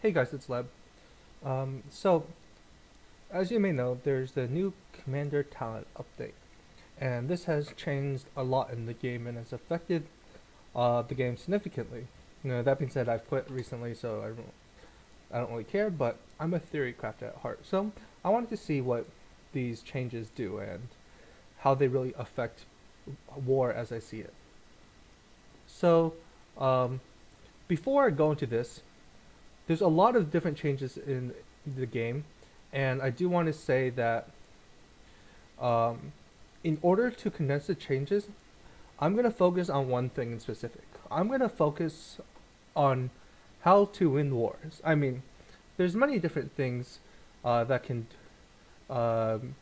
Hey guys, it's Leb. So, as you may know, there's the new Commander Talent update, and this has changed a lot in the game and has affected the game significantly. That being said, I've quit recently, so I don't really care. But I'm a theory crafter at heart, so I wanted to see what these changes do and how they really affect war as I see it. So, um, before I go into this, there's a lot of different changes in the game, and I do want to say that um, in order to condense the changes, I'm going to focus on one thing in specific. I'm going to focus on how to win wars. I mean, there's many different things that can um,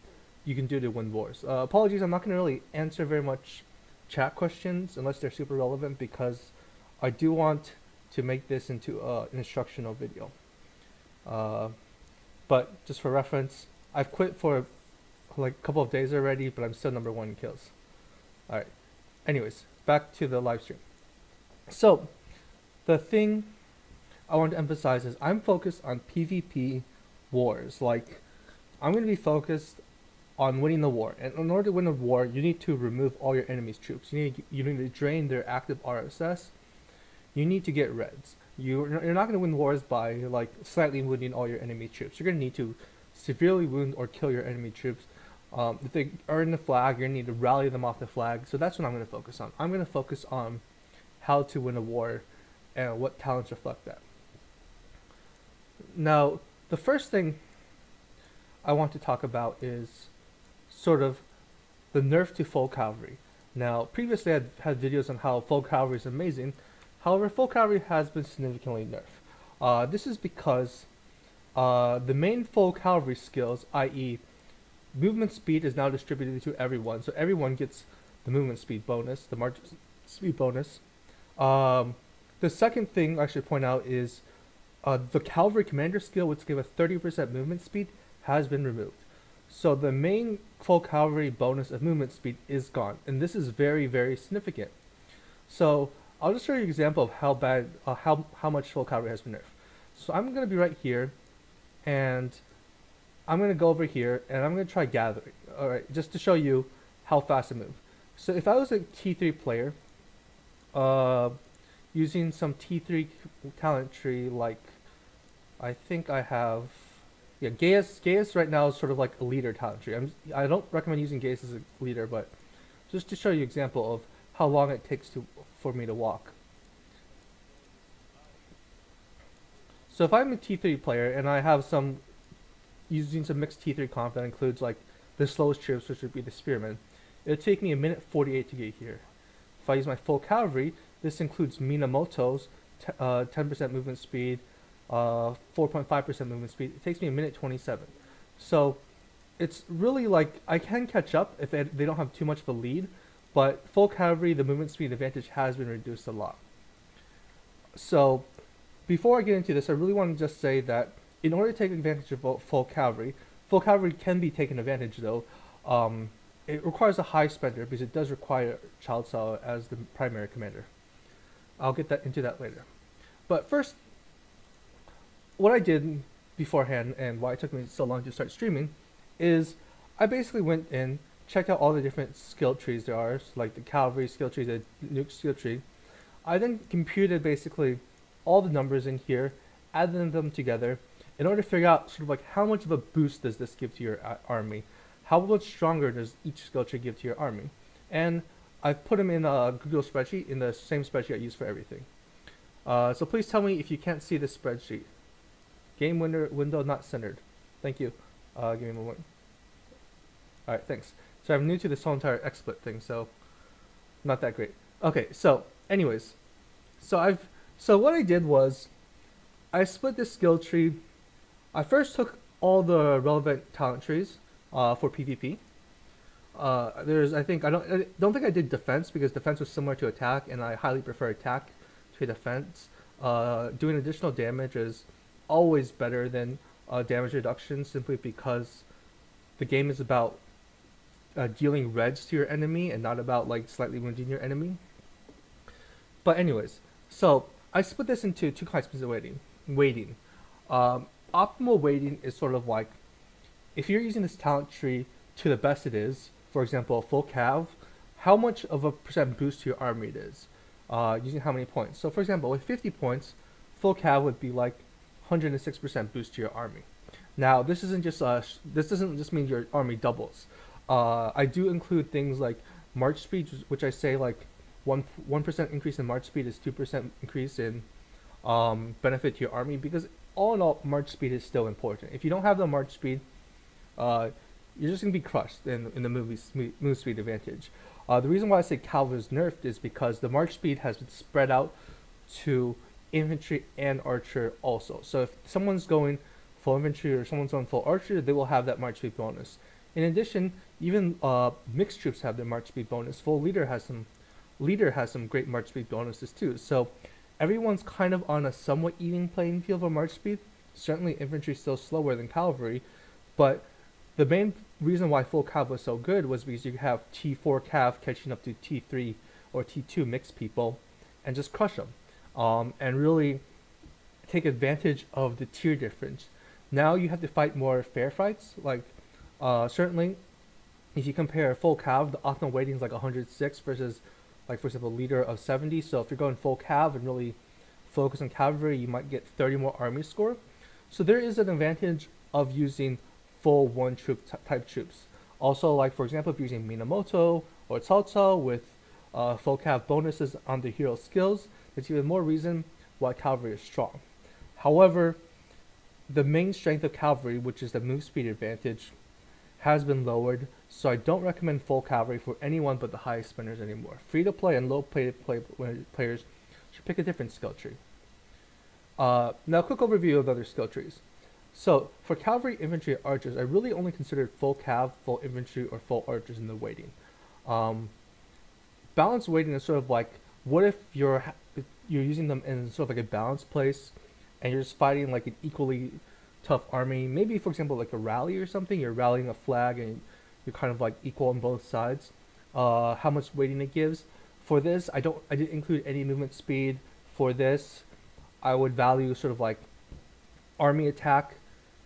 you can do to win wars. Apologies, I'm not going to really answer very much chat questions unless they're super relevant because I do want to make this into an instructional video. Uh, but just for reference, I've quit for like a couple of days already, but I'm still number one in kills. All right. Anyways, back to the live stream. So the thing I want to emphasize is I'm focused on PvP wars. Like I'm going to be focused on winning the war, and in order to win a war, you need to remove all your enemy's troops. You need to drain their active RSS. You need to get reds. You're not going to win wars by like slightly wounding all your enemy troops. You're going to need to severely wound or kill your enemy troops. If they earn the flag, you're going to need to rally them off the flag. So that's what I'm going to focus on. I'm going to focus on how to win a war and what talents reflect that. Now, the first thing I want to talk about is sort of the nerf to full cavalry. Now, previously I had videos on how full cavalry is amazing. However, full cavalry has been significantly nerfed. This is because the main full cavalry skills, i.e., movement speed, is now distributed to everyone, so everyone gets the movement speed bonus, the march speed bonus. The second thing I should point out is the cavalry commander skill, which gave a 30% movement speed, has been removed. So the main full cavalry bonus of movement speed is gone, and this is very, very significant. So I'll just show you an example of how bad, how much full cavalry has been nerfed. So I'm gonna be right here, and I'm gonna go over here, and I'm gonna try gathering. All right, just to show you how fast I move. So if I was a T3 player, uh, using some T3 talent tree, like I think I have, yeah, Gaius right now is sort of like a leader talent tree. I don't recommend using Gaius as a leader, but just to show you an example of how long it takes for me to walk. So if I'm a T3 player and I have some using some mixed T3 comp that includes like the slowest troops, which would be the spearmen, it would take me a minute 48 to get here. If I use my full cavalry, this includes Minamoto's 10% movement speed, 4.5% movement speed. It takes me a minute 27. So it's really like I can catch up if they don't have too much of a lead, but full cavalry, the movement speed advantage has been reduced a lot. So before I get into this, I really want to just say that in order to take advantage of full cavalry can be taken advantage though. It requires a high spender because it does require Child Saw as the primary commander. I'll get into that later. But first, what I did beforehand and why it took me so long to start streaming is I basically went in, checked out all the different skill trees there are, so like the cavalry skill tree, the nuke skill tree. I then computed basically all the numbers in here, added them together in order to figure out sort of like how much of a boost does this give to your army, how much stronger does each skill tree give to your army, and I've put them in a Google spreadsheet, in the same spreadsheet I use for everything. So please tell me if you can't see this spreadsheet. Game window not centered. Thank you. Give me a moment. Alright, thanks. So I'm new to this whole entire XSplit thing, so not that great. Okay, so anyways, so what I did was I split this skill tree. I first took all the relevant talent trees for PvP. I don't think I did defense because defense was similar to attack, and I highly prefer attack to defense. Doing additional damage is always better than damage reduction, simply because the game is about dealing reds to your enemy and not about like slightly wounding your enemy. But anyways, so I split this into two kinds of waiting. Optimal weighting is sort of like if you're using this talent tree to the best it is, for example, full cav, how much of a percent boost to your army it is, using how many points. So, for example, with 50 points, full cav would be like 106% boost to your army. Now, this doesn't just mean your army doubles. I do include things like march speed, which I say like 1% increase in march speed is 2% increase in benefit to your army, because all in all, march speed is still important. If you don't have the march speed, uh, you're just gonna be crushed in the move speed advantage. The reason why I say Calv is nerfed is because the march speed has been spread out to infantry and archer also. So if someone's going full infantry or someone's going full archer, they will have that march speed bonus. In addition, even mixed troops have their march speed bonus. Full leader has some great march speed bonuses too. So everyone's kind of on a somewhat even playing field for march speed. Certainly infantry is still slower than cavalry, but the main reason why full cav was so good was because you have T4 cav catching up to T3 or T2 mixed people and just crush them, and really take advantage of the tier difference. Now you have to fight more fair fights. Like, certainly, if you compare full cav, the optimal weighting is like 106 versus, like, for example, leader of 70. So if you're going full cav and really focus on cavalry, you might get 30 more army score. So there is an advantage of using full one troop type troops. Also, like for example, if you're using Minamoto or Cao with full cav bonuses on the hero skills, there's even more reason why cavalry is strong. However, the main strength of cavalry, which is the move speed advantage, has been lowered, so I don't recommend full cavalry for anyone but the highest spenders anymore. Free to play and low players should pick a different skill tree. Now, a quick overview of other skill trees. So, for cavalry, infantry, and archers, I really only considered full cav, full infantry, or full archers in the weighting. Um, Balanced weighting is sort of like, what if you're using them in sort of like a balanced place, and you're just fighting like an equally tough army. Maybe, for example, like a rally or something. You're rallying a flag, and you're kind of like equal on both sides. How much weighting it gives. For this, I didn't include any movement speed. For this, I would value sort of like army attack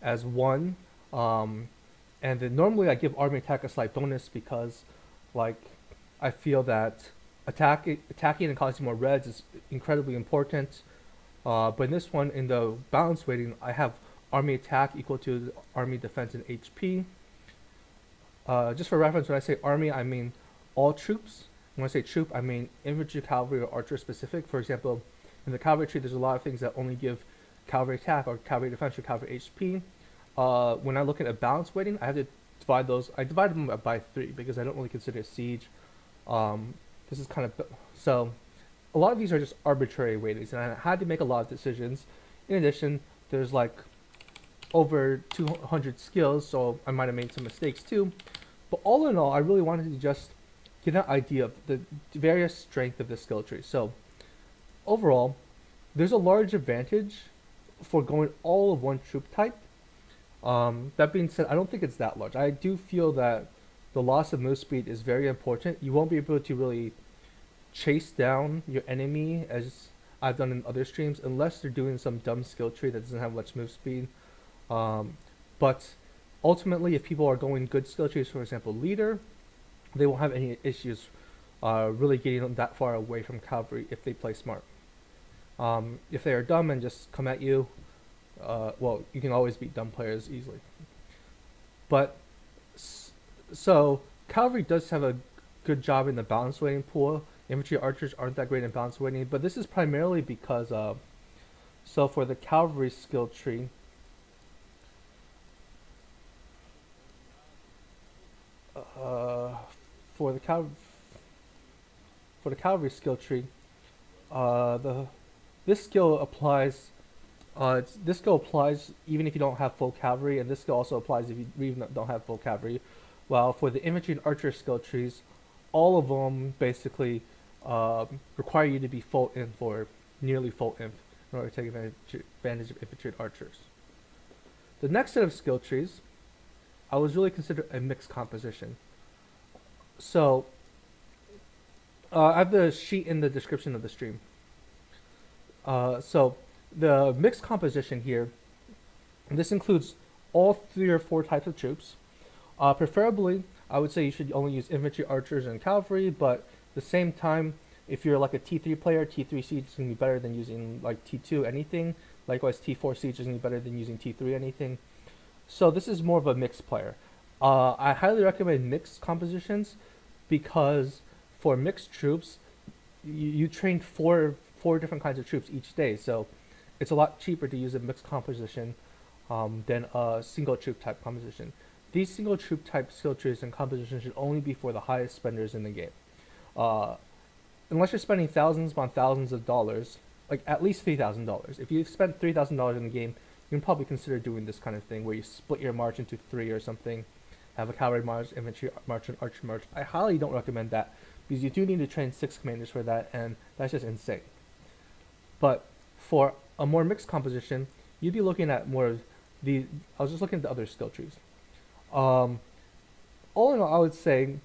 as 1, and then normally I give army attack a slight bonus because, like, I feel that attacking and causing more reds is incredibly important. But in this one, in the balance weighting, I have army attack equal to army defense and HP. Just for reference, when I say army, I mean all troops. When I say troop, I mean infantry, cavalry, or archer specific. For example, in the cavalry tree, there's a lot of things that only give cavalry attack or cavalry defense or cavalry HP. When I look at a balance weighting, I have to divide those. I divide them by 3 because I don't really consider siege. This is kind of so. A lot of these are just arbitrary weightings, and I had to make a lot of decisions. In addition, there's like over 200 skills, so I might have made some mistakes too. But all in all, I really wanted to just get an idea of the various strength of the skill tree. So overall, there's a large advantage for going all of one troop type. That being said, I don't think it's that large. I do feel that the loss of move speed is very important. You won't be able to really chase down your enemy as I've done in other streams unless they're doing some dumb skill tree that doesn't have much move speed. But ultimately, if people are going good skill trees, for example, leader, they won't have any issues really getting them that far away from cavalry if they play smart. If they are dumb and just come at you, well, you can always beat dumb players easily. But so cavalry does have a good job in the balance weighting pool. Infantry archers aren't that great in balance weighting, but this is primarily because so for the cavalry skill tree, for the cavalry skill tree, the this skill applies. This skill applies even if you don't have full cavalry, and this skill also applies if you even don't have full cavalry. While for the infantry and archer skill trees, all of them basically require you to be full inf or nearly full inf in order to take advantage of infantry and archers. The next set of skill trees, I was really considered a mixed composition. So I have the sheet in the description of the stream. So the mixed composition here And this includes all 3 or 4 types of troops. Preferably, I would say you should only use infantry, archers, and cavalry, but at the same time, if you're like a T3 player, T3 siege is going to be better than using like T2 anything. Likewise, T4 siege is going to be better than using T3 anything. So this is more of a mixed player. I highly recommend mixed compositions because for mixed troops, you train four different kinds of troops each day. So it's a lot cheaper to use a mixed composition than a single troop type composition. These single troop type skill trees and compositions should only be for the highest spenders in the game. Uh, Unless you're spending thousands upon thousands of dollars, like at least $3,000. If you've spent $3,000 in the game, you can probably consider doing this kind of thing where you split your march into 3 or something, have a cavalry march, infantry march, and archer march. I highly don't recommend that because you do need to train 6 commanders for that, and that's just insane. But for a more mixed composition, you'd be looking at more of the. I was just looking at the other skill trees. Um, all in all, I would say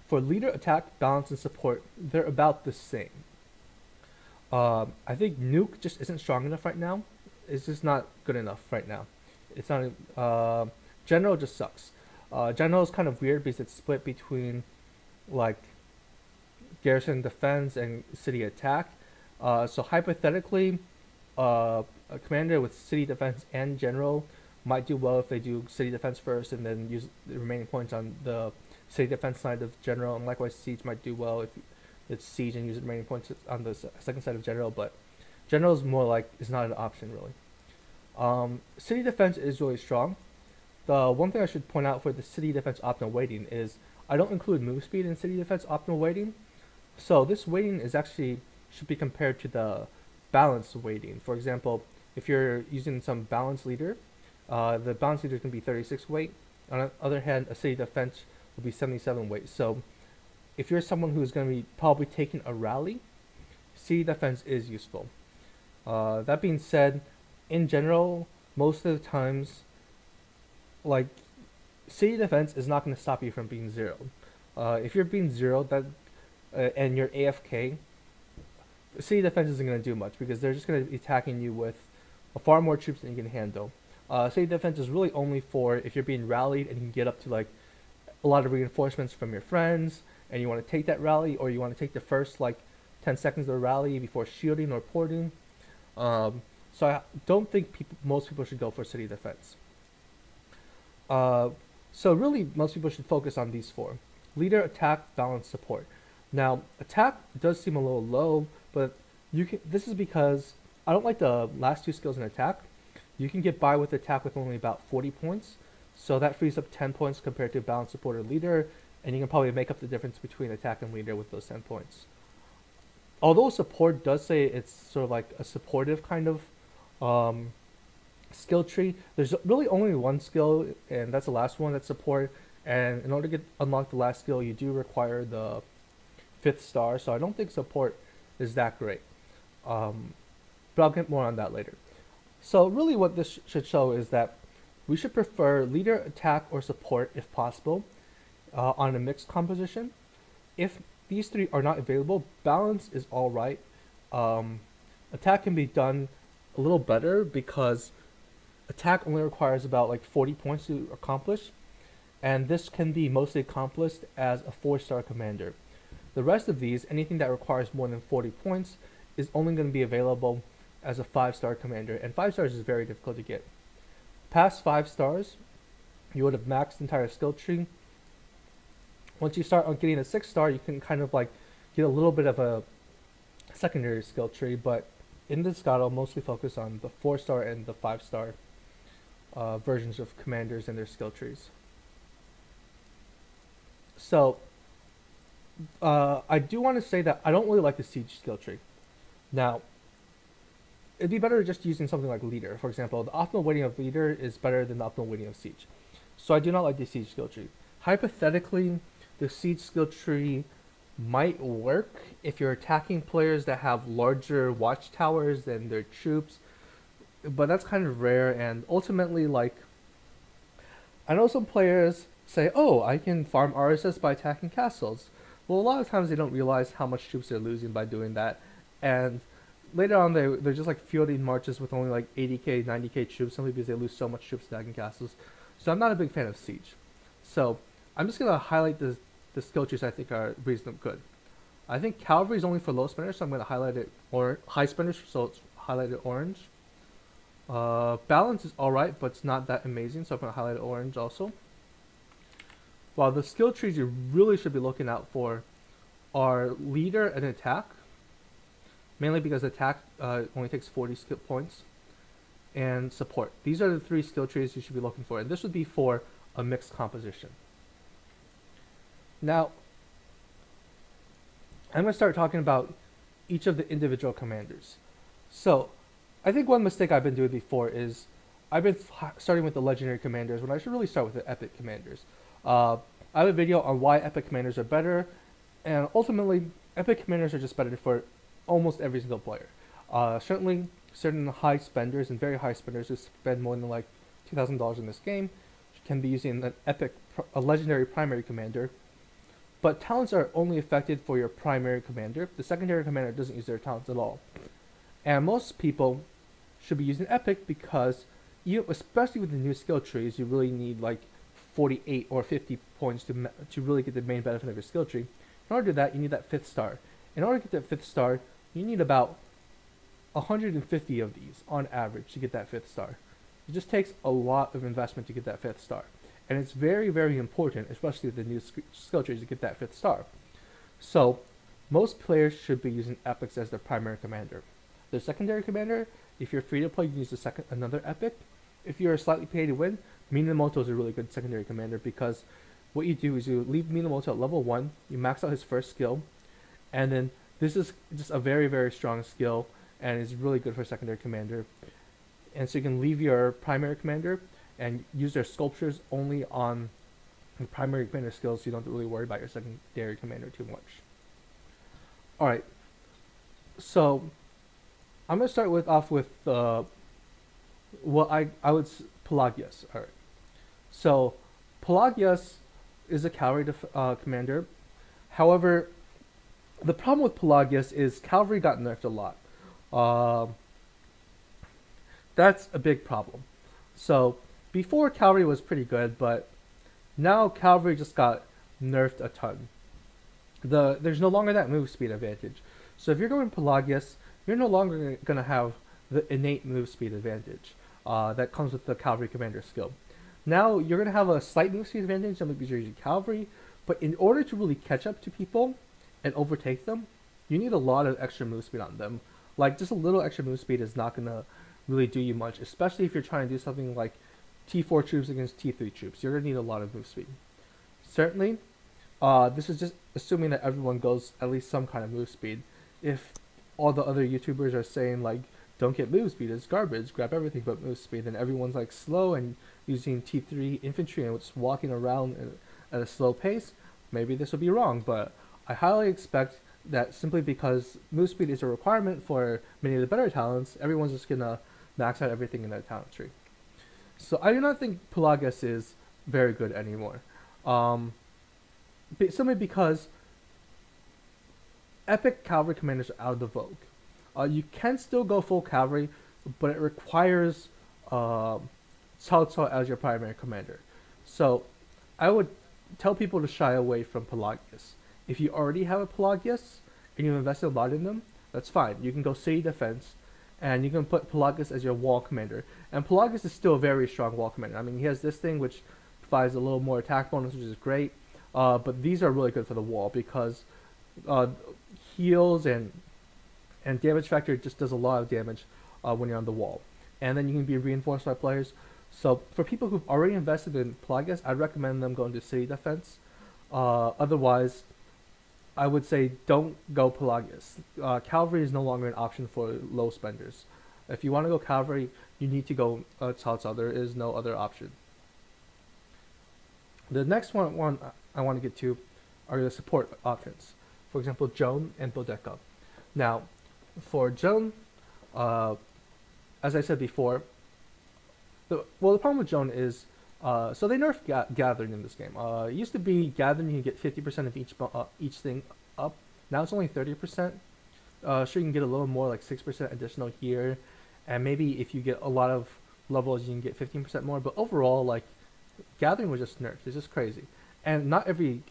for leader, attack, balance, and support, they're about the same. I think nuke just isn't strong enough right now. It's just not good enough right now. It's not. General just sucks. General is kind of weird because it's split between like garrison defense and city attack. So hypothetically, a commander with city defense and general might do well if they do city defense first and then use the remaining points on the city defense side of general. And likewise, siege might do well if it's siege and use the remaining points on the second side of general. But general is more like is not an option really. City defense is really strong. The one thing I should point out for the city defense optimal weighting is I don't include move speed in city defense optimal weighting. So this weighting is actually should be compared to the balance weighting. For example, if you're using some balance leader, the balance leader can be 36 weight. On the other hand, a city defense will be 77 weight. So if you're someone who's going to be probably taking a rally, city defense is useful. That being said, in general, most of the times, like city defense is not going to stop you from being zeroed. If you're being zeroed, that and you're AFK, city defense isn't going to do much because they're just going to be attacking you with far more troops than you can handle. City defense is really only for if you're being rallied and you can get up to like a lot of reinforcements from your friends and you want to take that rally or you want to take the first like 10 seconds of the rally before shielding or porting. So I don't think most people should go for city defense. So really most people should focus on these 4. Leader, attack, balance, support. Now, attack does seem a little low, but this is because I don't like the last 2 skills in attack. You can get by with attack with only about 40 points, so that frees up 10 points compared to balance, support, or leader, and you can probably make up the difference between attack and leader with those 10 points. Although support does say it's sort of like a supportive kind of skill tree, there's really only one skill, and that's the last one, that's support, and in order to unlock the last skill, you do require the 5th star, so I don't think support is that great. But I'll get more on that later. So really what this should show is that we should prefer leader, attack, or support if possible on a mixed composition. If these 3 are not available, balance is alright. Attack can be done a little better because attack only requires about like 40 points to accomplish, and this can be mostly accomplished as a 4-star commander. The rest of these, anything that requires more than 40 points, is only going to be available as a 5-star commander, and 5 stars is very difficult to get. Past 5 stars, you would have maxed the entire skill tree. Once you start on getting a 6-star, you can kind of like get a little bit of a secondary skill tree, but in this guide I'll mostly focus on the 4-star and the 5-star versions of commanders and their skill trees. So I do want to say that I don't really like the siege skill tree. Now, it'd be better just using something like leader. For example, the optimal weighting of leader is better than the optimal weighting of siege. So I do not like the siege skill tree. Hypothetically, the siege skill tree might work if you're attacking players that have larger watchtowers than their troops, but that's kind of rare, and ultimately, like, I know some players say, oh, I can farm RSS by attacking castles. Well, a lot of times they don't realize how much troops they're losing by doing that, and later on they're just like fielding marches with only like 80k, 90k troops simply because they lose so much troops to Dragon Castles. So I'm not a big fan of Siege. So I'm just gonna highlight the skill trees I think are reasonably good. I think Cavalry is only for low spenders, so I'm gonna highlight it, or high spenders, so it's highlighted orange. Balance is alright, but it's not that amazing, so I'm gonna highlight it orange also. While the skill trees you really should be looking out for are leader and attack, mainly because attack only takes 40 skill points, and support. These are the 3 skill trees you should be looking for, and this would be for a mixed composition. Now, I'm going to start talking about each of the individual commanders. So, I think one mistake I've been doing before is I've been starting with the legendary commanders when I should really start with the epic commanders. I have a video on why epic commanders are better, and ultimately, epic commanders are just better for almost every single player. Certainly, certain high spenders and very high spenders who spend more than like $2,000 in this game can be using a legendary primary commander. But talents are only affected for your primary commander. The secondary commander doesn't use their talents at all. And most people should be using epic because especially with the new skill trees, you really need like 48 or 50 points to really get the main benefit of your skill tree. In order to do that, you need that 5th star. In order to get that 5th star, you need about 150 of these on average to get that 5th star. It just takes a lot of investment to get that 5th star. And it's very, very important, especially with the new skill trees, to get that 5th star. So, most players should be using epics as their primary commander. Their secondary commander, if you're free to play, you can use another epic. If you're slightly paid to win, Minamoto is a really good secondary commander because what you do is you leave Minamoto at level 1, you max out his first skill, and then this is just a very, very strong skill and is really good for secondary commander. And so you can leave your primary commander and use their sculptures only on the primary commander skills, so you don't have to really worry about your secondary commander too much. Alright, so I'm going to start off with Pelagius. Alright, so Pelagius is a cavalry commander. However, the problem with Pelagius is cavalry got nerfed a lot. That's a big problem. So before cavalry was pretty good, but now cavalry just got nerfed a ton. There's no longer that move speed advantage. So if you're going Pelagius, you're no longer going to have the innate move speed advantage that comes with the cavalry commander skill. Now you're going to have a slight move speed advantage because you're using cavalry, but in order to really catch up to people and overtake them, you need a lot of extra move speed on them. Like, just a little extra move speed is not going to really do you much, especially if you're trying to do something like T4 troops against T3 troops. You're going to need a lot of move speed. Certainly, this is just assuming that everyone goes at least some kind of move speed. If all the other YouTubers are saying, like, don't get move speed, it's garbage, grab everything but move speed, then everyone's like slow and using T3 infantry and just walking around at a slow pace, maybe this will be wrong, but I highly expect that simply because move speed is a requirement for many of the better talents, everyone's just gonna max out everything in their talent tree. So I do not think Pelagius is very good anymore. Simply because epic cavalry commanders are out of the vogue. You can still go full cavalry, but it requires Cao Cao as your primary commander. So I would tell people to shy away from Pelagius. If you already have a Pelagius and you've invested a lot in them, that's fine. You can go city defense, and you can put Pelagius as your wall commander. And Pelagius is still a very strong wall commander. I mean, he has this thing which provides a little more attack bonus, which is great. But these are really good for the wall because heals and damage factor just does a lot of damage when you're on the wall. And then you can be reinforced by players. So for people who've already invested in Pelagius, I'd recommend them going to city defense. Otherwise, I would say don't go Pelagius. Cavalry is no longer an option for low spenders. If you want to go cavalry, you need to go Cao Cao. There is no other option. The next one I want to get to are the support options. For example, Joan and Boudica. Now, for Joan, as I said before, the problem with Joan is, so they nerfed Gathering in this game. It used to be Gathering you get 50% of each thing up. Now it's only 30%. sure you can get a little more, like 6% additional here, and maybe if you get a lot of levels, you can get 15% more. But overall, like gathering was just nerfed. It's just crazy, and not every.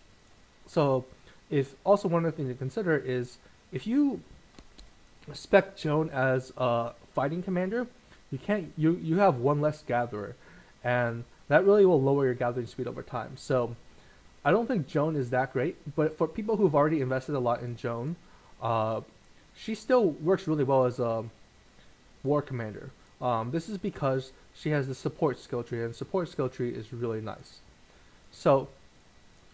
So, if also one other thing to consider is if you spec Joan as a fighting commander, you have one less gatherer, and that really will lower your gathering speed over time. So I don't think Joan is that great, but for people who've already invested a lot in Joan, uh, she still works really well as a war commander. This is because she has the support skill tree, and support skill tree is really nice. So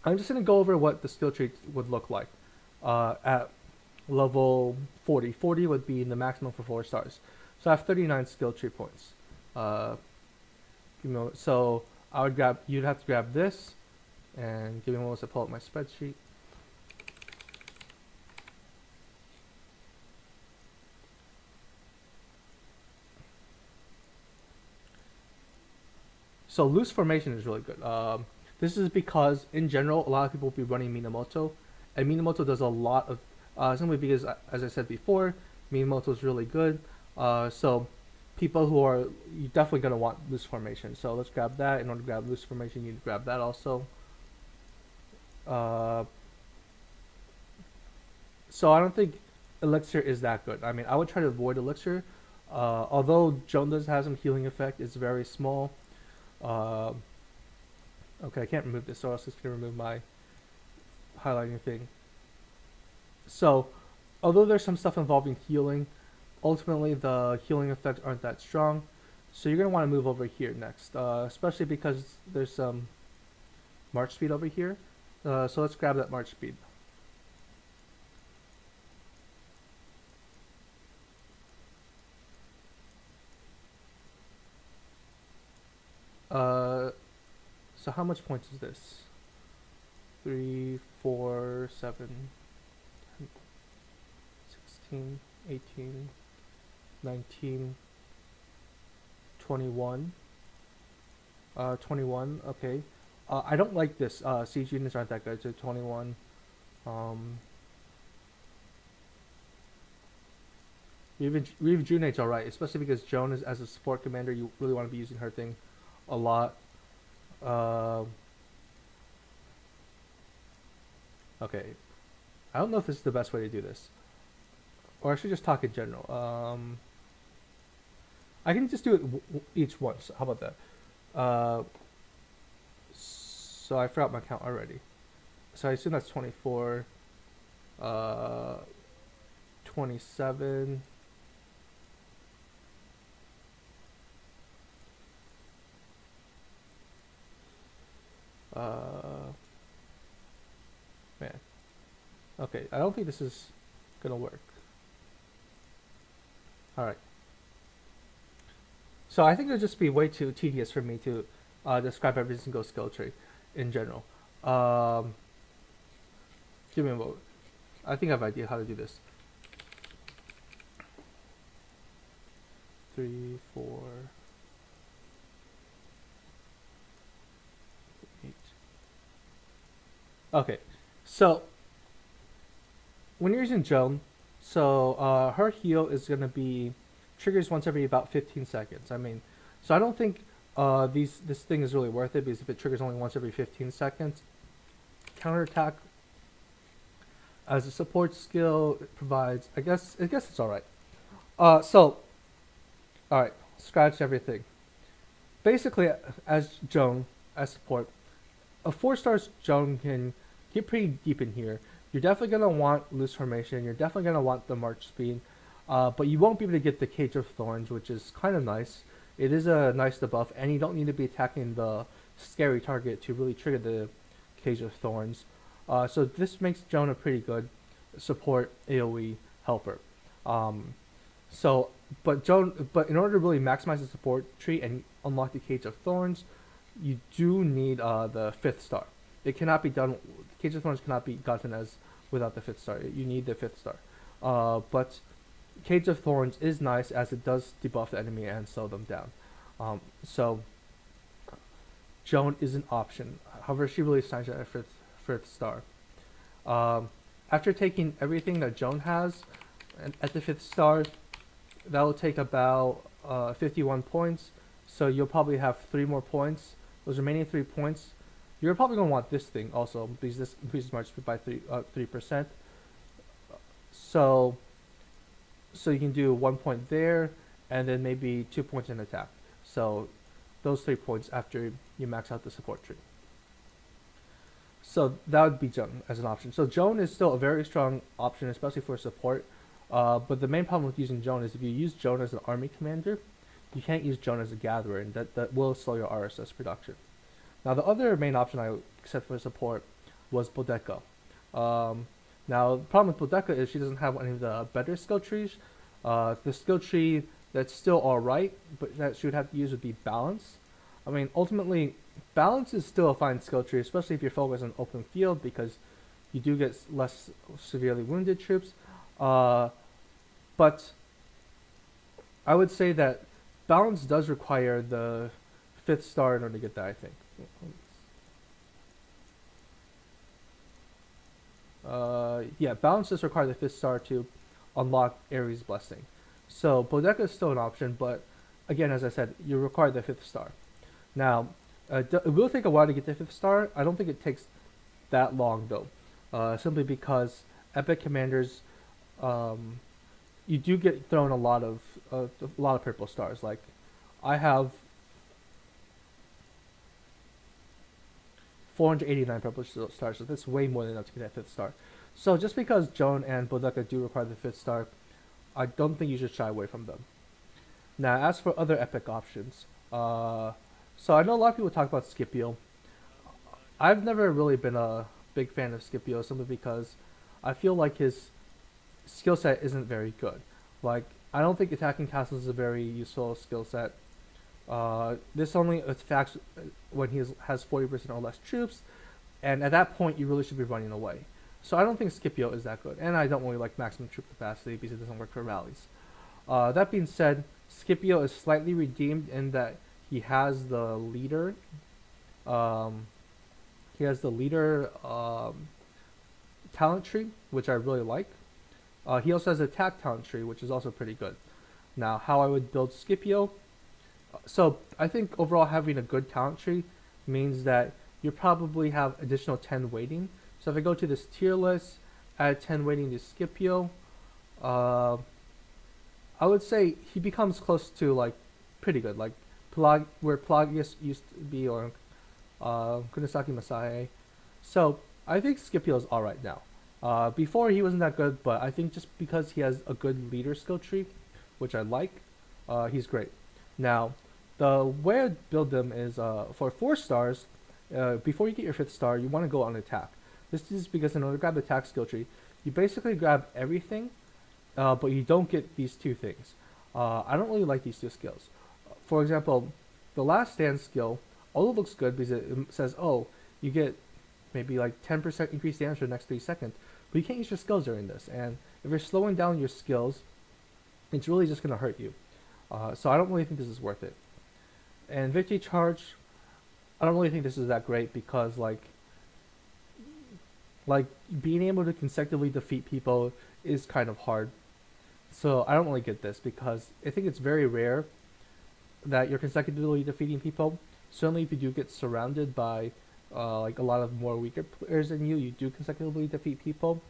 I'm just going to go over what the skill tree would look like at level 40. 40 would be the maximum for 4 stars. So I have 39 skill tree points. Uh, so you'd have to grab this, and give me one moment to pull up my spreadsheet. So loose formation is really good. This is because in general, a lot of people will be running Minamoto, and Minamoto does a lot of simply because, as I said before, Minamoto is really good. So people who are you're definitely gonna want loose formation. So let's grab that. In order to grab loose formation, you need to grab that also. Uh, so I don't think elixir is that good. I mean, I would try to avoid elixir. Although Joan does have some healing effect, it's very small. Uh, okay, I can't remove this, so I was just gonna remove my highlighting thing. So, although there's some stuff involving healing, ultimately the healing effects aren't that strong. So you're gonna want to move over here next, especially because there's some march speed over here. So let's grab that march speed. Uh, so how much points is this? 3, 4, 7, 16, 18, 19, 21. 21, okay. I don't like this. Siege units aren't that good, so 21. Um, Rejuvenate's alright, especially because Joan is as a support commander, you really want to be using her thing a lot. Uh, okay. I don't know if this is the best way to do this. Or I should just talk in general. I can just do it each once. How about that? So I forgot my count already. So I assume that's 24, uh, 27. Man. Okay, I don't think this is gonna work. Alright. So I think it would just be way too tedious for me to describe every single skill tree in general. Um, give me a moment. I think I have an idea how to do this. 3, 4, 8. Okay, so when you're using Joan, so her heal is gonna be triggers once every about 15 seconds. I mean, so I don't think this thing is really worth it because if it triggers only once every 15 seconds, counterattack as a support skill it provides. I guess it's all right. So all right, scratch everything. Basically, as Joan as support, a 4-star Joan can get pretty deep in here. You're definitely gonna want loose formation. You're definitely gonna want the march speed. But you won't be able to get the Cage of Thorns, which is kind of nice. It is a nice debuff, and you don't need to be attacking the scary target to really trigger the Cage of Thorns. So this makes Joan a pretty good support AoE helper. So, but in order to really maximize the support tree and unlock the Cage of Thorns, you do need the 5th star. It cannot be done. Cage of Thorns cannot be gotten as without the 5th star. You need the 5th star. But Cage of Thorns is nice as it does debuff the enemy and slow them down. So Joan is an option. However, she really shines at 5th star. After taking everything that Joan has, and at the 5th star, that will take about 51 points. So you'll probably have 3 more points. Those remaining 3 points, you're probably gonna want this thing also because this increases march speed by 3%. So so you can do 1 point there, and then maybe 2 points in attack. So those 3 points after you max out the support tree. So that would be Joan as an option. So Joan is still a very strong option, especially for support. But the main problem with using Joan is if you use Joan as an army commander, you can't use Joan as a gatherer, and that will slow your RSS production. Now the other main option I set for support was Bodeka. Now the problem with Bodeka is she doesn't have any of the better skill trees. The skill tree that's still alright, but that she would have to use would be balance. I mean, ultimately, balance is still a fine skill tree, especially if you're focused on open field because you do get less severely wounded troops. But I would say that balance does require the 5th star in order to get that, I think. Yeah, balance does require the 5th star to unlock Ares' Blessing. So Bodeka is still an option, but again, as I said, you require the 5th star. Now, it will take a while to get the 5th star. I don't think it takes that long though, simply because epic commanders, you do get thrown a lot of purple stars. Like, I have 489 purple stars, so that's way more than enough to get that 5th star. So just because Joan and Bodeka do require the 5th star, I don't think you should shy away from them. Now, as for other epic options, so I know a lot of people talk about Scipio. I've never really been a big fan of Scipio simply because I feel like his skill set isn't very good. Like, I don't think attacking castles is a very useful skill set. This only attacks when he has 40% or less troops, and at that point you really should be running away. So I don't think Scipio is that good, and I don't really like maximum troop capacity because it doesn't work for rallies. That being said, Scipio is slightly redeemed in that he has the leader. He has the leader talent tree, which I really like. He also has attack talent tree, which is also pretty good. Now, how I would build Scipio. So I think overall having a good talent tree means that you probably have additional 10 weighting. So if I go to this tier list, add 10 weighting to Scipio, I would say he becomes close to like pretty good, like where Pelagius used to be, or Kunisaki Masae. So I think Scipio is alright now. Before he wasn't that good, but I think just because he has a good leader skill tree, which I like, he's great. Now, the way I build them is for 4 stars, before you get your 5th star, you want to go on attack. This is because in order to grab the attack skill tree, you basically grab everything, but you don't get these 2 things. I don't really like these 2 skills. For example, the last stand skill, although it looks good because it says, oh, you get maybe like 10% increased damage for the next 3 seconds, but you can't use your skills during this, and if you're slowing down your skills, it's really just going to hurt you. So I don't really think this is worth it. And Victory Charge, I don't really think this is that great because like being able to consecutively defeat people is kind of hard. So I don't really get this because I think it's very rare that you're consecutively defeating people. Certainly if you do get surrounded by like a lot of more weaker players than you, you do consecutively defeat people.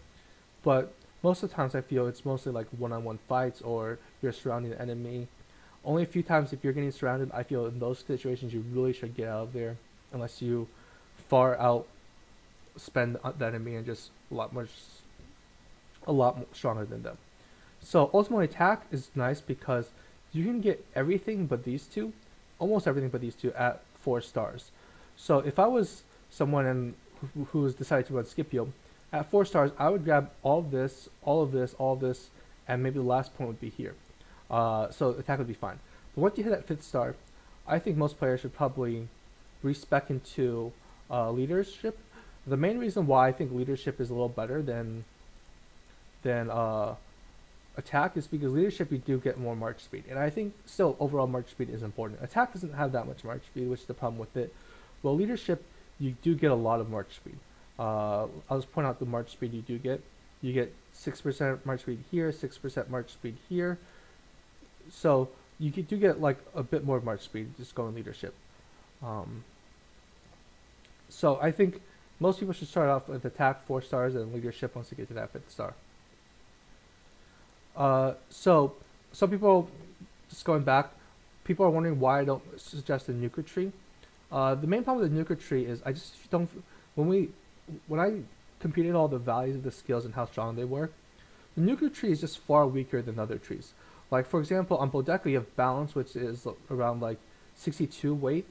But most of the times I feel it's mostly like one-on-one fights or you're surrounding the enemy. Only a few times if you're getting surrounded, I feel in those situations you really should get out of there unless you far out spend the enemy and just a lot more stronger than them. So ultimately attack is nice because you can get everything but these 2, almost everything but these 2 at 4 stars. So if I was someone who was decided to run Scipio, at 4 stars I would grab all of this, all of this, all of this, and maybe the last point would be here. So attack would be fine. But once you hit that 5th star, I think most players should probably respec into leadership. The main reason why I think leadership is a little better than attack is because leadership you do get more march speed, and I think still overall march speed is important. Attack doesn't have that much march speed, which is the problem with it. Well, leadership you do get a lot of march speed. I'll just point out the march speed you do get. You get 6% march speed here, 6% march speed here. So you do get like a bit more march speed just going leadership. Um, so I think most people should start off with attack 4 stars and leadership once they get to that 5th star. So some people, just going back, people are wondering why I don't suggest the nuker tree. The main problem with the nuker tree is I just don't. When I computed all the values of the skills and how strong they were, the nuker tree is just far weaker than other trees. Like for example, on Bodeka you have balance, which is around like 62 weight.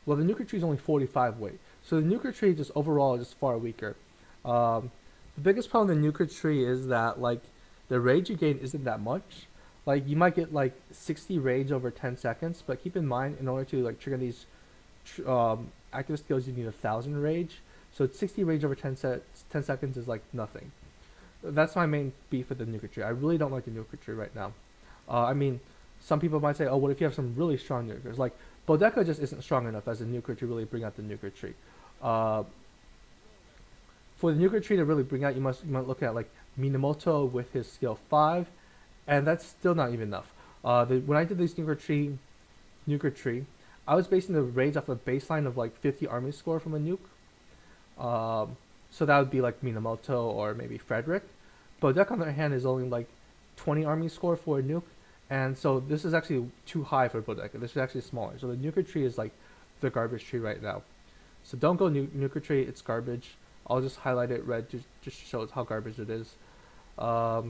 Well, the nuker tree is only 45 weight, so the nuker tree just overall is just far weaker. Um, the biggest problem with the nuker tree is that like the rage you gain isn't that much. Like you might get like 60 rage over 10 seconds, but keep in mind in order to like trigger these active skills you need 1,000 rage. So 60 rage over 10 seconds is like nothing. That's my main beef with the nuker tree. I really don't like the nuker tree right now. I mean, some people might say, oh, what if you have some really strong nukers? Like Bodeka just isn't strong enough as a nuker to really bring out the nuker tree. Uh, for the nuker tree to really bring out, you might look at like Minamoto with his skill 5, and that's still not even enough. When I did this nuker tree, I was basing the rage off a baseline of like 50 army score from a nuke. So that would be like Minamoto or maybe Frederick. Bodek on the other hand is only like 20 army score for a nuke, and so this is actually too high for Bodek. This is actually smaller. So the nuker tree is like the garbage tree right now. So don't go nuker tree. It's garbage. I'll just highlight it red just shows how garbage it is. I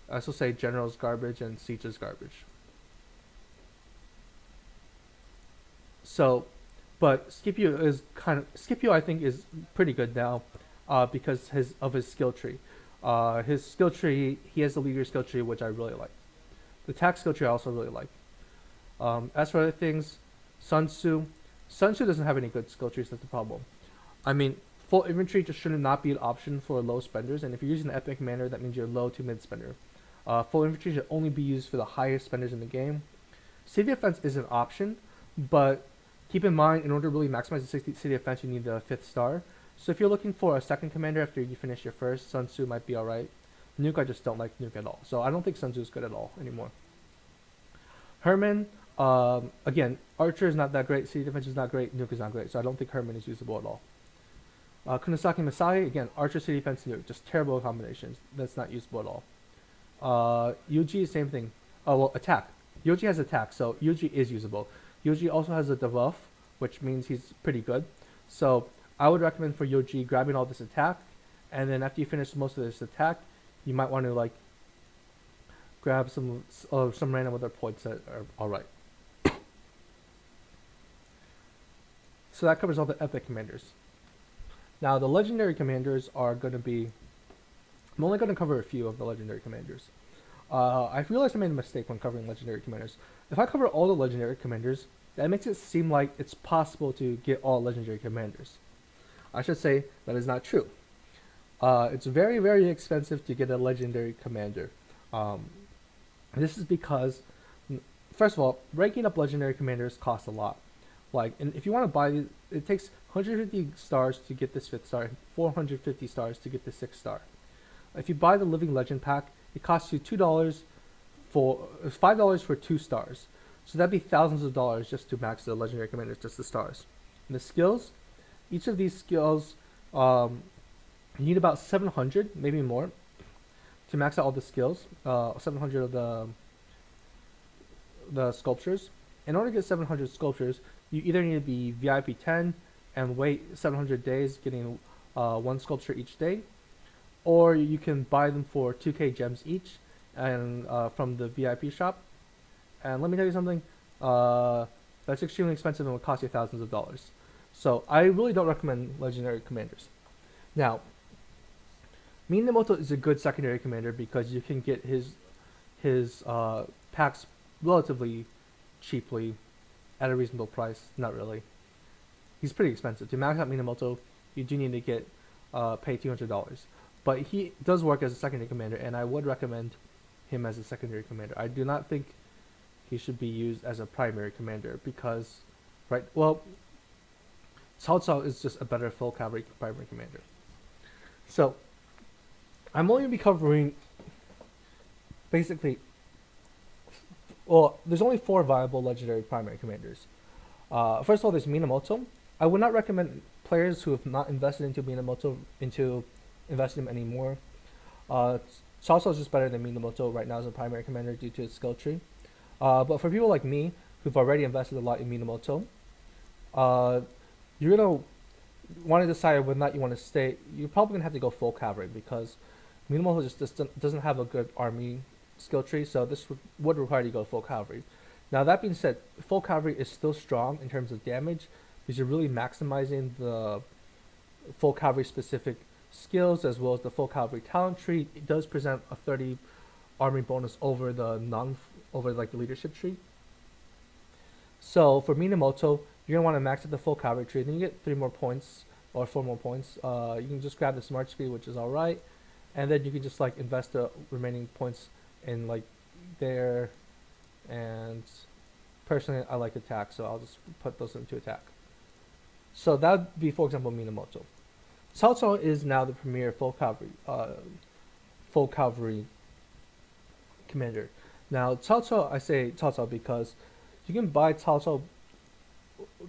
also say general's garbage and siege is garbage. So, but Scipio I think is pretty good now, because of his skill tree. His skill tree, he has the leader skill tree, which I really like. The attack skill tree I also really like. As for other things, Sun Tzu doesn't have any good skill trees. That's the problem. I mean, full infantry just should not be an option for low spenders, and if you're using the epic commander, that means you're low to mid spender. Full infantry should only be used for the highest spenders in the game. City defense is an option, but keep in mind, in order to really maximize the city defense, you need the 5th star. So if you're looking for a second commander after you finish your first, Sun Tzu might be alright. Nuke, I just don't like Nuke at all. So I don't think Sun Tzu is good at all anymore. Herman, again, Archer is not that great, city defense is not great, Nuke is not great. So I don't think Herman is usable at all. Kunisaki Masai, again, Archer, city defense, Nuke, just terrible combinations. That's not usable at all. Yuji, same thing. Oh, well, attack. Yuji has attack, so Yuji is usable. Yuji also has a debuff, which means he's pretty good. So I would recommend for Yuji grabbing all this attack, and then after you finish most of this attack, you might want to like grab some random other points that are alright. So that covers all the epic commanders. Now the legendary commanders are going to be, I'm only going to cover a few of the legendary commanders. I realized I made a mistake when covering legendary commanders. If I cover all the legendary commanders, that makes it seem like it's possible to get all legendary commanders. I should say that is not true. It's very, very expensive to get a legendary commander. This is because, first of all, ranking up legendary commanders costs a lot. Like, and if you want to buy, it takes 150 stars to get this 5th star, and 450 stars to get the 6th star. If you buy the Living Legend pack, it costs you $5 for 2 stars. So that'd be thousands of dollars just to max the legendary commanders, just the stars. And the skills, each of these skills, you need about 700, maybe more, to max out all the skills. 700 of the sculptures. In order to get 700 sculptures, you either need to be VIP 10 and wait 700 days, getting 1 sculpture each day, or you can buy them for 2k gems each, and from the VIP shop. And let me tell you something, that's extremely expensive and will cost you thousands of dollars. So I really don't recommend legendary commanders. Now, Minamoto is a good secondary commander because you can get his packs relatively cheaply at a reasonable price. Not really. He's pretty expensive. To max out Minamoto, you do need to pay $200. But he does work as a secondary commander, and I would recommend him as a secondary commander. I do not think he should be used as a primary commander because, right, well, Cao Cao is just a better full cavalry primary commander. So, I'm only going to be covering basically. Well, there's only 4 viable legendary primary commanders. First of all, there's Minamoto. I would not recommend players who have not invested into Minamoto into investing him anymore. Uh, Salsa is just better than Minamoto right now as a primary commander due to his skill tree. But for people like me who've already invested a lot in Minamoto, uh, you're gonna want to decide whether or not you want to stay. You're probably gonna have to go full cavalry because Minamoto just doesn't have a good army skill tree, so this would require you to go full cavalry. Now that being said, full cavalry is still strong in terms of damage because you're really maximizing the full cavalry specific skills as well as the full cavalry talent tree. It does present a 30 army bonus over the non over like the leadership tree. So for Minamoto, you're gonna want to max out the full cavalry tree. Then you get 3 more points or 4 more points. You can just grab the smart speed, which is all right, and then you can just like invest the remaining points in like there. And personally, I like attack, so I'll just put those into attack. So that would be, for example, Minamoto. Cao Cao is now the premier full cavalry commander. Now Cao Cao, I say Cao Cao because you can buy Cao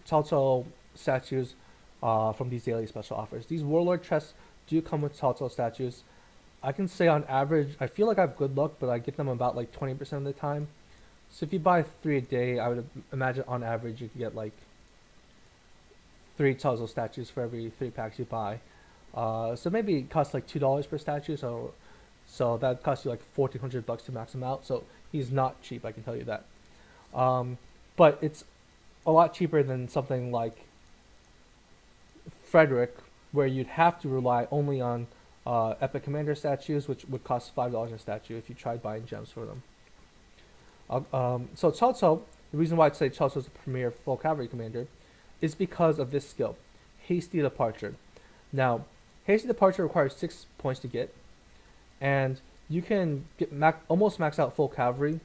Cao statues from these daily special offers. These warlord chests do come with Cao Cao statues. I can say on average, I feel like I have good luck, but I get them about like 20% of the time. So if you buy 3 a day, I would imagine on average you could get like 3 Cao statues for every 3 packs you buy. So maybe it costs like $2 per statue, so that costs you like $1,400 to max him out. So he's not cheap, I can tell you that. But it's a lot cheaper than something like Frederick, where you'd have to rely only on Epic Commander statues, which would cost $5 a statue if you tried buying gems for them. So Cao Cao, the reason why I'd say Cao Cao is the premier full cavalry commander is because of this skill, Hasty Departure. Now, Hasty Departure requires 6 points to get, and you can get almost max out full cavalry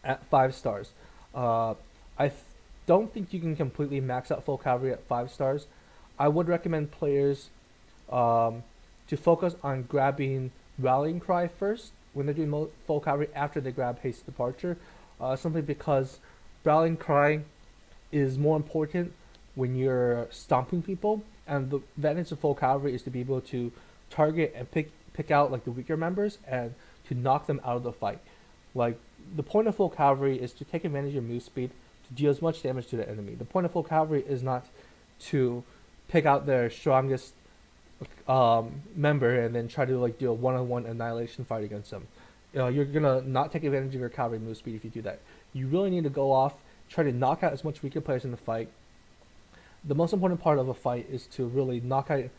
at 5 stars. I don't think you can completely max out full cavalry at 5 stars. I would recommend players to focus on grabbing Rallying Cry first when they're doing full cavalry after they grab Haste Departure, simply because Rallying Cry is more important when you're stomping people, and the advantage of full cavalry is to be able to target and pick out like the weaker members and to knock them out of the fight. Like the point of full cavalry is to take advantage of your move speed to deal as much damage to the enemy. The point of full cavalry is not to pick out their strongest member and then try to like do a one-on-one annihilation fight against them. You're gonna not take advantage of your cavalry move speed if you do that. You really need to go off, try to knock out as much weaker players in the fight. The most important part of a fight is to really knocking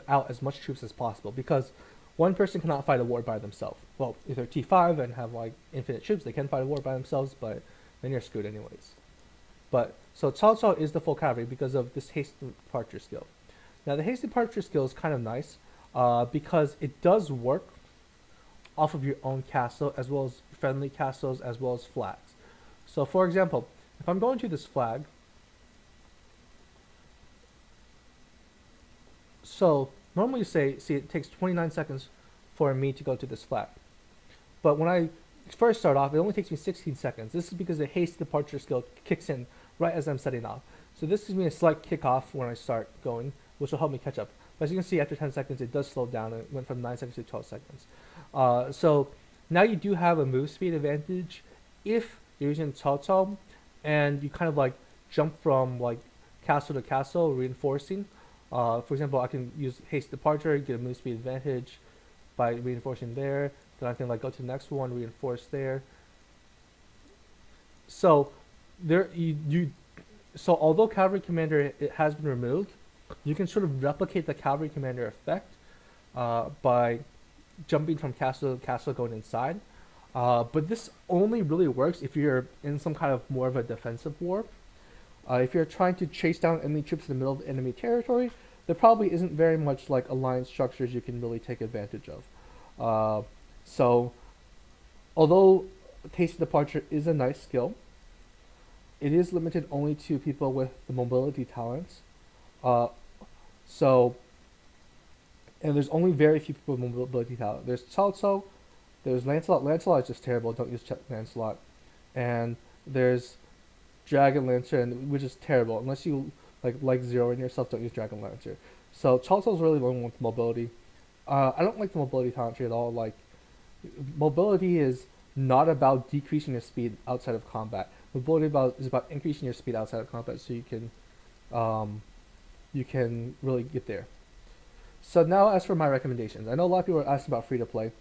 out as much troops as possible, because one person cannot fight a war by themselves. Well, if they're T5 and have like infinite troops, they can fight a war by themselves, but then you're screwed anyways. But so Cao Cao is the full cavalry because of this haste departure skill. Now the haste departure skill is kind of nice because it does work off of your own castle as well as friendly castles as well as flags. So for example, if I'm going to this flag, so normally you see it takes 29 seconds for me to go to this flag. But when I first start off, it only takes me 16 seconds. This is because the haste departure skill kicks in right as I'm setting off. So this gives me a slight kickoff when I start going, which will help me catch up. But as you can see, after 10 seconds, it does slow down. It went from 9 seconds to 12 seconds. So now you do have a move speed advantage if you're using Cao Cao and you kind of like jump from like castle to castle, reinforcing. For example, I can use haste departure, get a move speed advantage by reinforcing there. Then I can like go to the next one, reinforce there. So so although Cavalry Commander it has been removed, you can sort of replicate the Cavalry Commander effect by jumping from castle to castle, going inside. But this only really works if you're in some kind of more of a defensive war. If you're trying to chase down enemy troops in the middle of enemy territory, there probably isn't very much like alliance structures you can really take advantage of. So, although Taste of Departure is a nice skill, it is limited only to people with the mobility talents. So, and there's only very few people with mobility talent. There's Cao Cao, there's Lancelot. Lancelot is just terrible. Don't use Lancelot. And there's Dragon Lancer, which is terrible. Unless you like zeroing yourself, don't use Dragon Lancer. So Cao Cao's really the one with mobility. I don't like the mobility talent tree at all. Like mobility is not about decreasing your speed outside of combat. Mobility is about increasing your speed outside of combat, so um, you can really get there. So now, as for my recommendations, I know a lot of people are asking about free to play.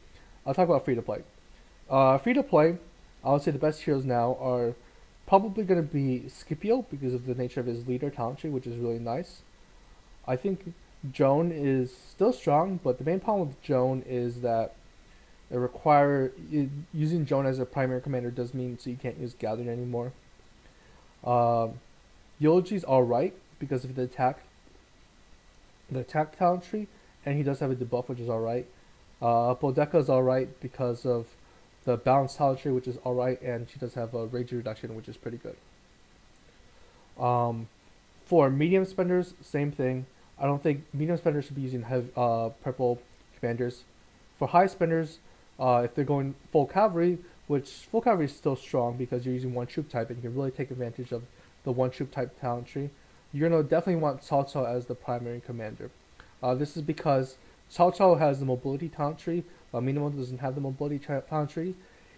I'll talk about free to play. Free to play, I would say the best heroes now are probably going to be Scipio because of the nature of his leader talent tree, which is really nice. I think Joan is still strong, but the main problem with Joan is that using Joan as a primary commander does mean so you can't use Gathering anymore. Eulogy's alright because of the attack talent tree, and he does have a debuff which is alright. Boudica is alright because of the balance talent tree, which is alright, and she does have a rage reduction, which is pretty good. For medium spenders, same thing. I don't think medium spenders should be using purple commanders. For high spenders, if they're going full cavalry, which full cavalry is still strong because you're using one troop type and you can really take advantage of the one troop type talent tree, you're gonna definitely want Cao Cao as the primary commander. This is because Cao Cao has the mobility talent tree, while Minamo doesn't have the mobility talent tree.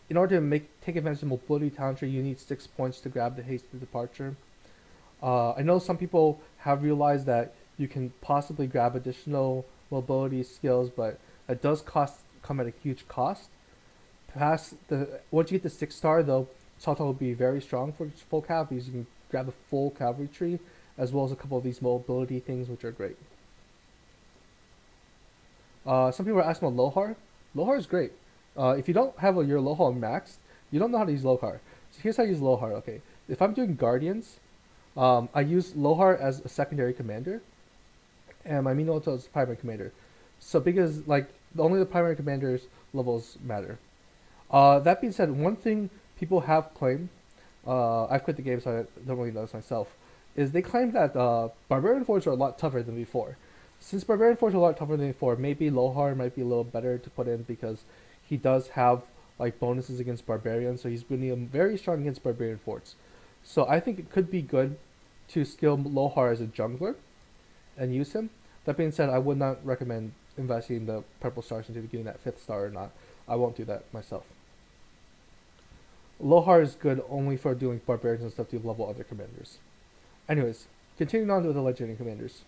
In order to take advantage of the mobility talent tree, you need 6 points to grab the hasted departure. I know some people have realized that you can possibly grab additional mobility skills, but it does come at a huge cost. Once you get the 6-star though, Cao Cao will be very strong for full cav because you can grab the full cavalry tree as well as a couple of these mobility things which are great. Some people are asking about Lohar. Lohar is great. If you don't have your Lohar maxed, you don't know how to use Lohar. So here's how I use Lohar. Okay, if I'm doing Guardians, I use Lohar as a secondary commander, and my Minato is primary commander. So because like only the primary commander's levels matter. That being said, one thing people have claimed, I've quit the game so I don't really know this myself, is they claim that Barbarian Forts are a lot tougher than before. Since Barbarian Forts are a lot tougher than before, maybe Lohar might be a little better to put in because he does have like bonuses against Barbarians, so he's really very strong against Barbarian Forts. So I think it could be good to skill Lohar as a jungler and use him. That being said, I would not recommend investing the purple stars into getting that 5th star or not. I won't do that myself. Lohar is good only for doing barbarians and stuff to level other commanders. Anyways, continuing on with the legendary commanders.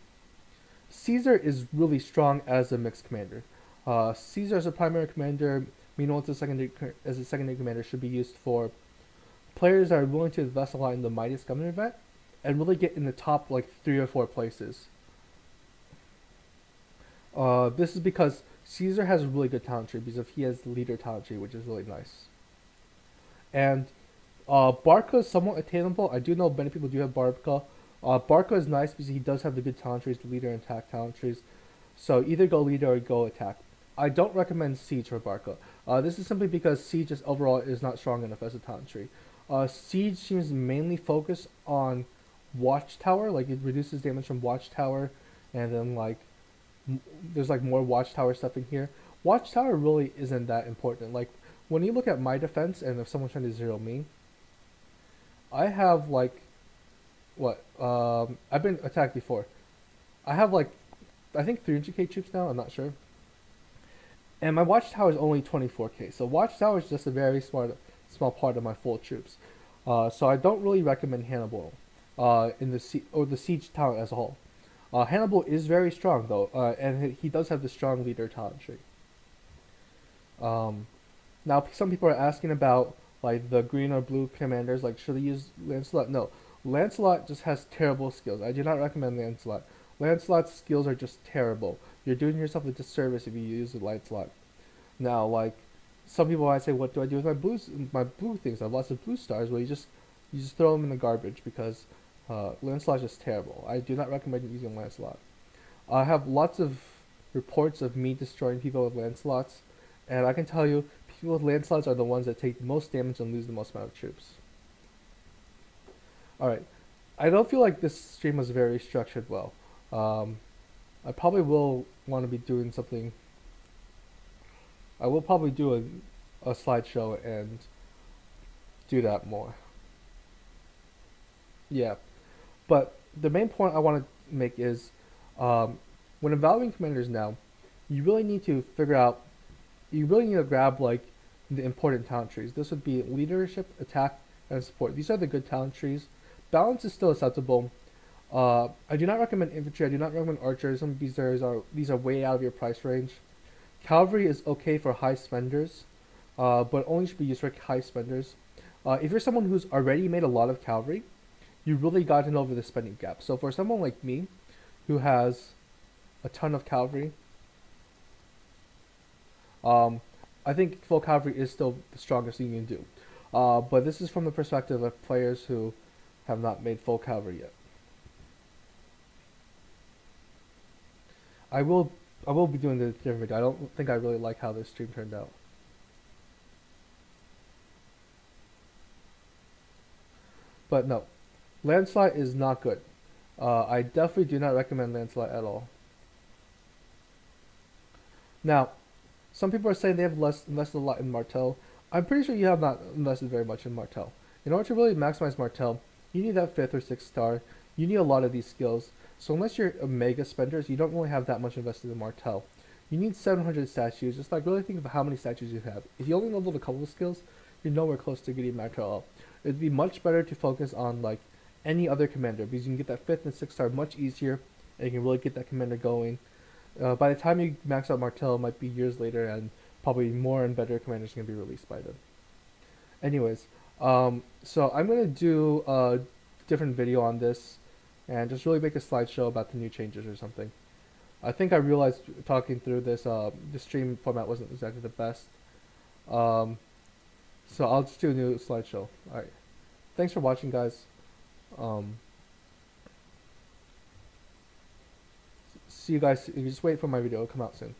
Caesar is really strong as a mixed commander. Caesar as a primary commander, Mino as a secondary commander should be used for players that are willing to invest a lot in the Midas Governor event and really get in the top like 3 or 4 places. This is because Caesar has a really good talent tree because he has the leader talent tree, which is really nice. And Barca is somewhat attainable. I do know many people do have Barca. Barca is nice because he does have the good talent trees, the leader and attack talent trees. So either go leader or go attack. I don't recommend Siege for Barca. This is simply because Siege just overall is not strong enough as a talent tree. Siege seems mainly focused on Watchtower, like it reduces damage from Watchtower, and then like there's like more Watchtower stuff in here. Watchtower really isn't that important. Like when you look at my defense, and if someone's trying to zero me, I have like what? I've been attacked before. I have like I think 300k troops now. I'm not sure. And my Watchtower is only 24k. So Watchtower is just a very small part of my full troops. So I don't really recommend Hannibal in the siege talent as a whole. Hannibal is very strong though, and he does have the strong leader talent tree. Now some people are asking about like the green or blue commanders, like should I use Lancelot? No, Lancelot just has terrible skills. I do not recommend Lancelot. Lancelot's skills are just terrible. You're doing yourself a disservice if you use Lancelot. Now, like some people might say, what do I do with my blue things? I have lots of blue stars. Well, you just throw them in the garbage because Lancelot's just terrible. I do not recommend using Lancelot. I have lots of reports of me destroying people with Lancelots, and I can tell you, people with Lancelots are the ones that take the most damage and lose the most amount of troops. Alright, I don't feel like this stream was very structured well. I probably will want to be doing something. I will probably do a slideshow and do that more. Yeah, but the main point I want to make is, um, when evaluating commanders now, you really need to figure out. You really need to grab like the important talent trees. This would be leadership, attack, and support. These are the good talent trees. Balance is still acceptable. I do not recommend infantry. I do not recommend archers. Some of these are way out of your price range. Cavalry is okay for high spenders, but only should be used for high spenders. If you're someone who's already made a lot of cavalry, you really gotten over the spending gap. So for someone like me, who has a ton of cavalry, um, I think full cavalry is still the strongest thing you can do. But this is from the perspective of players who have not made full cavalry yet. I will I will be doing the different video. I don't think I really like how this stream turned out. But no, landslide is not good. I definitely do not recommend landslide at all. Now, some people are saying they have invested a lot in Martel. I'm pretty sure you have not invested very much in Martel. In order to really maximize Martel, you need that 5th or 6th star. You need a lot of these skills. So unless you're a mega spender, you don't really have that much invested in Martel. You need 700 statues. Just like really think of how many statues you have. If you only leveled a couple of skills, you're nowhere close to getting Martel up. It'd be much better to focus on like any other commander because you can get that 5th and 6th star much easier, and you can really get that commander going. By the time you max out Martel, it might be years later, and probably more and better commanders can be released by then. Anyways, so I'm gonna do a different video on this, and just really make a slideshow about the new changes or something. I think I realized talking through this, the stream format wasn't exactly the best. Um, so I'll just do a new slideshow. All right. Thanks for watching, guys. Um, see you guys. You just wait for my video. It'll come out soon.